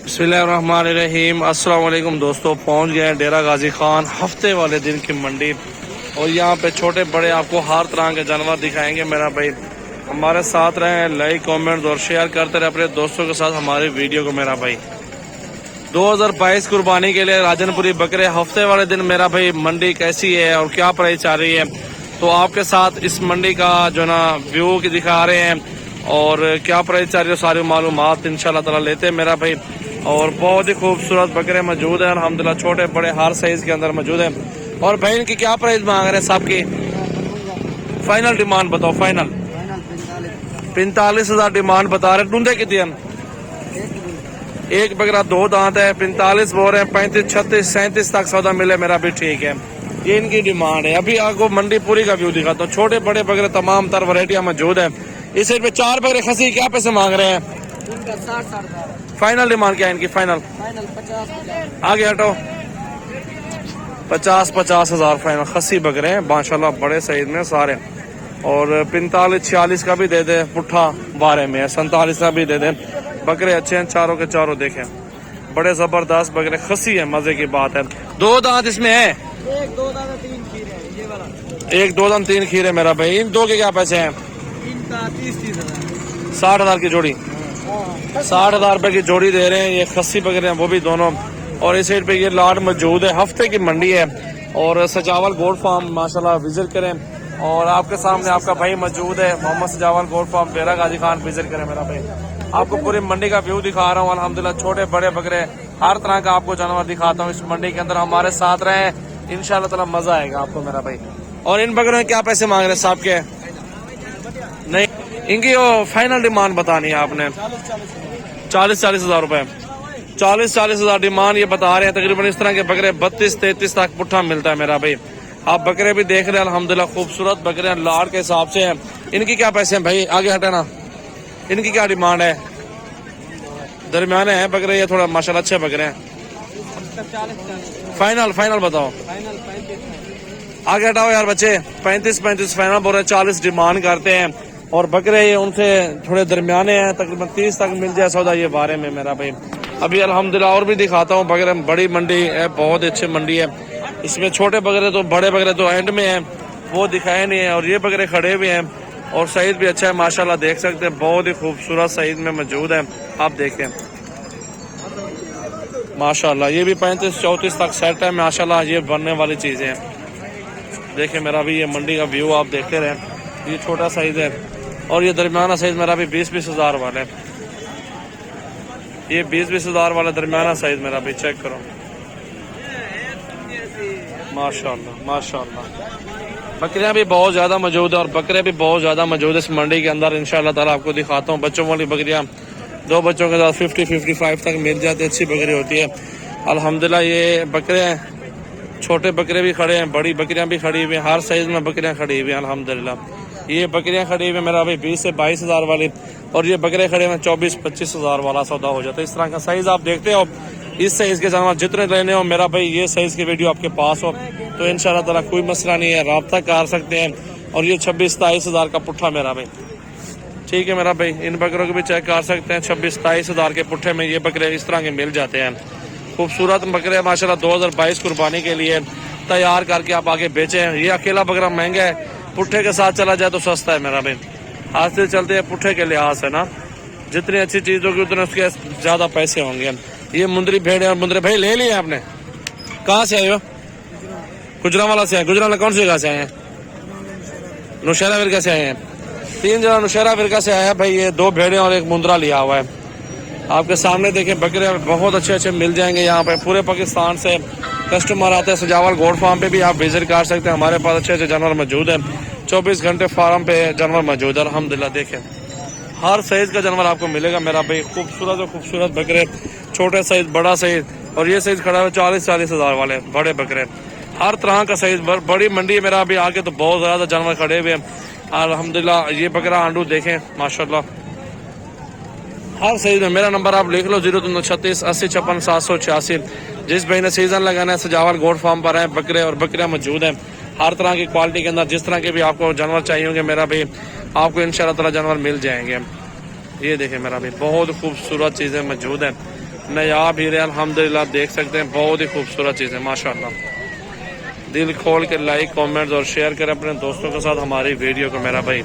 बिस्मिल्लाहिर्रहमानिर्रहीम। अस्सलाम वालेकुम दोस्तों, पहुंच गए हैं डेरा गाजी खान हफ्ते वाले दिन की मंडी। और यहाँ पे छोटे बड़े आपको हर तरह के जानवर दिखाएंगे मेरा भाई। हमारे साथ रहें, लाइक कमेंट और शेयर करते रहे अपने दोस्तों के साथ हमारी वीडियो को मेरा भाई। 2022 कुर्बानी के लिए राजनपुरी बकरे हफ्ते वाले दिन मेरा भाई मंडी कैसी है और क्या प्राइस चल रही है, तो आपके साथ इस मंडी का जो ना व्यू की दिखा रहे हैं और क्या प्राइस चल रही है सारी मालूमात इंशाल्लाह ताला लेते हैं मेरा भाई। और बहुत ही खूबसूरत बकरे मौजूद हैं अल्हम्दुलिल्लाह, छोटे बड़े हर साइज के अंदर मौजूद हैं। और भाई इनकी क्या प्राइस मांग रहे हैं सब की? फाइनल डिमांड बताओ। फाइनल 45,000 डिमांड बता रहे। ढूंढे कितने? एक बकरा 2 दांत है, 45 बोल रहे हैं, 35 36 37 तक सौदा मिले मेरा भी ठीक है। ये इनकी डिमांड है। अभी आपको मंडी पूरी का व्यू दिखाता हूँ। छोटे बड़े बकरे तमाम तर वैरायटियां मौजूद है। इस साइड पे 4 बकरे खसी क्या पैसे मांग रहे हैं? फाइनल डिमांड क्या है इनकी? फाइनल 50। आगे हटो। 50,000 फाइनल खसी बकरे हैं माशाल्लाह, बड़े साइज में सारे। और 45-46 का भी दे दे, पुट्ठा 12 में है, 47 का भी दे दे। बकरे अच्छे हैं चारों के चारों, देखें बड़े जबरदस्त बकरे खसी है, मजे की बात है। 2 दांत इसमें है, 1 2 दांत 3 खीरे ये वाला। 1 2 दांत 3 खीरे मेरा भाई। इन 2 के क्या पैसे हैं? इनका 30,000 60,000 की जोड़ी। 60,000 रुपए की जोड़ी दे रहे हैं। ये खस्सी बकरे हैं वो भी दोनों। और इस साइड पे ये लाट मौजूद है, हफ्ते की मंडी है। और सजावल गोल्ड फार्म माशाल्लाह विजिट करें। और आपके सामने आपका भाई मौजूद है, मोहम्मद सजावल गोल्ड फार्म डेरा गाजी खान, विजिट करें मेरा भाई। आपको पूरी मंडी का व्यू दिखा रहा हूँ अल्हम्दुलिल्लाह, छोटे बड़े बकरे हर तरह का आपको जानवर दिखाता हूँ इस मंडी के अंदर। हमारे साथ रहे, इंशाल्लाह ताला मजा आएगा आपको मेरा भाई। और इन बकरों में क्या पैसे मांग रहे हैं साहब के? नहीं, इनकी वो फाइनल डिमांड बतानी है आपने। 40,000 रुपए। 40,000 डिमांड ये बता रहे हैं। तकरीबन इस तरह के बकरे 32-33 तक पुट्ठा मिलता है मेरा भाई। आप बकरे भी देख रहे हैं अल्हम्दुलिल्लाह, खूबसूरत बकरे हैं, लाड़ के हिसाब से हैं। इनकी क्या पैसे हैं भाई? आगे हटाना। इनकी क्या डिमांड है? दरमियाने हैं बकरे, ये थोड़ा माशाल्लाह अच्छे बकरे हैं। फाइनल बताओ। आगे हटाओ यार बच्चे। 35 फाइनल बोल रहे हैं, 40 डिमांड करते हैं। और बकरे ये उनसे थोड़े दरमियाने हैं, तकरीबन 30 तक मिल जाए सौदा ये बारे में मेरा भाई। अभी अल्हम्दुलिल्लाह और भी दिखाता हूँ बकरे। बड़ी मंडी है, बहुत अच्छी मंडी है। इसमें छोटे बकरे तो बड़े बकरे तो एंड में हैं, वो दिखाए नहीं है। और ये बकरे खड़े हुए हैं और साइज भी अच्छा है माशाल्लाह, देख सकते हैं बहुत ही खूबसूरत साइज में मौजूद है। आप देखें माशाल्लाह, ये भी 35-34 तक सेट है माशाल्लाह, ये बनने वाली चीजें हैं। देखें मेरा भी ये मंडी का व्यू आप देखते रहे। ये छोटा साइज है और ये दरमियाना साइज मेरा भी 20-20 हजार वाला है। ये 20-20 हजार वाला दरमियाना साइज मेरा भी, चेक करो माशाल्लाह। बकरियां भी बहुत ज्यादा मौजूद है और बकरे भी बहुत ज्यादा मौजूद है इस मंडी के अंदर। इंशाल्लाह ताला आपको दिखाता हूँ। बच्चों वाली बकरियां 2 बच्चों के साथ 50-55 तक मिल जाती है, अच्छी बकरी होती है अल्हम्दुलिल्लाह। ये बकरे छोटे बकरे भी खड़े हैं, बड़ी बकरियां भी खड़ी हुई हैं, हर साइज में बकरियां खड़ी हुई हैं अल्हम्दुलिल्लाह। ये बकरियां खड़ी हुई है मेरा भाई 20 से 22 हजार वाली। और ये बकरे खड़े हुए 24-25 हजार वाला सौदा हो जाता है। इस तरह का साइज आप देखते हो। इस साइज के जानवर जितने लेने हो मेरा भाई, ये साइज की वीडियो आपके पास हो तो इंशाल्लाह ताला कोई मसला नहीं है, राब्ता कर सकते हैं। और ये 26-27 हजार का पुट्ठा मेरा भाई, ठीक है मेरा भाई। इन बकरों को भी चेक कर सकते हैं। 26-27 हजार के पुट्ठे में ये बकरे इस तरह के मिल जाते हैं। खूबसूरत बकरे माशाल्लाह 2022 कुर्बानी के लिए तैयार करके आप आगे बेचे हैं। ये अकेला बकरा महंगा है, पुट्ठे के साथ चला जाए तो सस्ता है मेरा भाई। आज से चलते हैं पुट्ठे के लिहाज है ना, जितनी अच्छी चीज होगी उतने उसके ज्यादा पैसे होंगे। ये मुंदरी भेड़ है। और मुंदरी भाई ले लिए आपने? कहाँ से आए हो? गुजरावाला से आए। गुजरावाला कौन सी जगह से आए हैं? नौशहरा फिरका से आए हैं। 3 जना नौशहरा फिरका से आया भाई। ये 2 भेड़े और 1 मुंदरा लिया हुआ है। आपके सामने देखें बकरे बहुत अच्छे मिल जाएंगे यहाँ पे। पूरे पाकिस्तान से कस्टमर आते हैं। सजावल गोल्ड फार्म पे भी आप विजिट कर सकते हैं। हमारे पास अच्छे जानवर मौजूद है, 24 घंटे फार्म पे जानवर मौजूद है अल्हम्दुलिल्लाह। देखें हर साइज का जानवर आपको मिलेगा मेरा भाई। खूबसूरत बकरे, छोटे साइज, बड़ा साइज। और ये साइज खड़ा है 40-40 हजार वाले बड़े बकरे, हर तरह का साइज। बड़ी मंडी है मेरा अभी आगे तो बहुत ज्यादा जानवर खड़े हुए हैं अल्हम्दुलिल्लाह। ये बकरा आंडू देखें माशाल्लाह, हर साइज में। मेरा नंबर आप लिख लो 0336 80 56 786। जिस भाई ने सीजन लगाना है सजावल गोल्ड फार्म पर है। बकरे और बकरियां मौजूद हैं हर तरह की क्वालिटी के अंदर। जिस तरह के भी आपको जानवर चाहिए होंगे मेरा भाई, आपको इंशाल्लाह ताला जानवर मिल जाएंगे। ये देखें मेरा भाई, बहुत खूबसूरत चीजें मौजूद हैं। नायाब हीरे अल्हम्दुलिल्लाह देख सकते हैं, बहुत ही खूबसूरत चीज़ है माशाल्लाह। दिल खोल के लाइक कमेंट्स और शेयर करें अपने दोस्तों के साथ हमारी वीडियो को मेरा भाई।